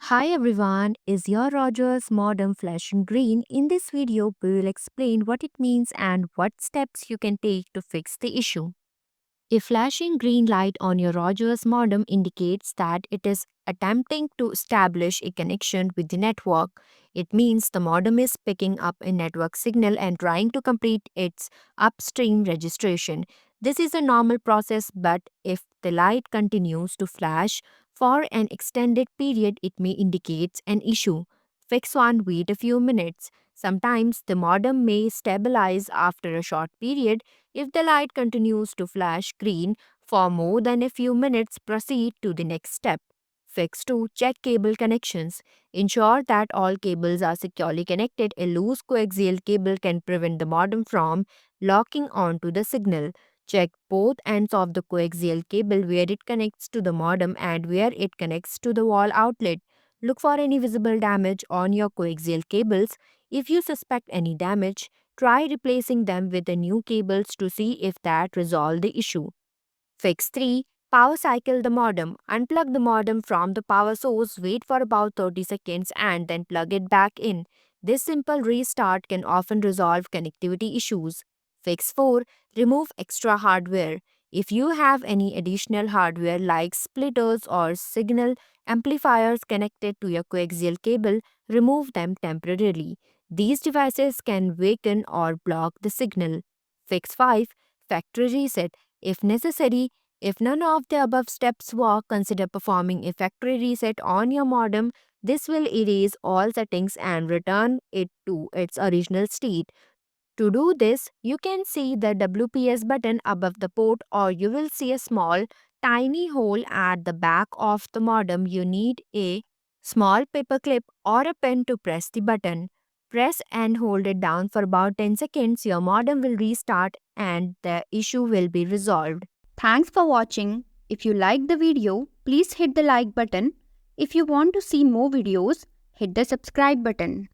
Hi everyone, is your Rogers modem flashing green? In this video, we will explain what it means and what steps you can take to fix the issue. A flashing green light on your Rogers modem indicates that it is attempting to establish a connection with the network. It means the modem is picking up a network signal and trying to complete its upstream registration. This is a normal process, but if the light continues to flash for an extended period, it may indicate an issue. Fix one, wait a few minutes. Sometimes the modem may stabilize after a short period. If the light continues to flash green for more than a few minutes, proceed to the next step. Fix 2. Check cable connections. Ensure that all cables are securely connected. A loose coaxial cable can prevent the modem from locking onto the signal. Check both ends of the coaxial cable where it connects to the modem and where it connects to the wall outlet. Look for any visible damage on your coaxial cables. If you suspect any damage, try replacing them with the new cables to see if that resolve the issue. Fix 3. Power cycle the modem. Unplug the modem from the power source, wait for about 30 seconds and then plug it back in. This simple restart can often resolve connectivity issues. Fix 4. Remove extra hardware. If you have any additional hardware like splitters or signal amplifiers connected to your coaxial cable, remove them temporarily. These devices can weaken or block the signal. Fix 5. Factory reset. If necessary, if none of the above steps work, consider performing a factory reset on your modem. This will erase all settings and return it to its original state. To do this, you can see the WPS button above the port, or you will see a small, tiny hole at the back of the modem. You need a small paper clip or a pen to press the button. Press and hold it down for about 10 seconds. Your modem will restart and the issue will be resolved. Thanks for watching. If you liked the video, please hit the like button. If you want to see more videos, hit the subscribe button.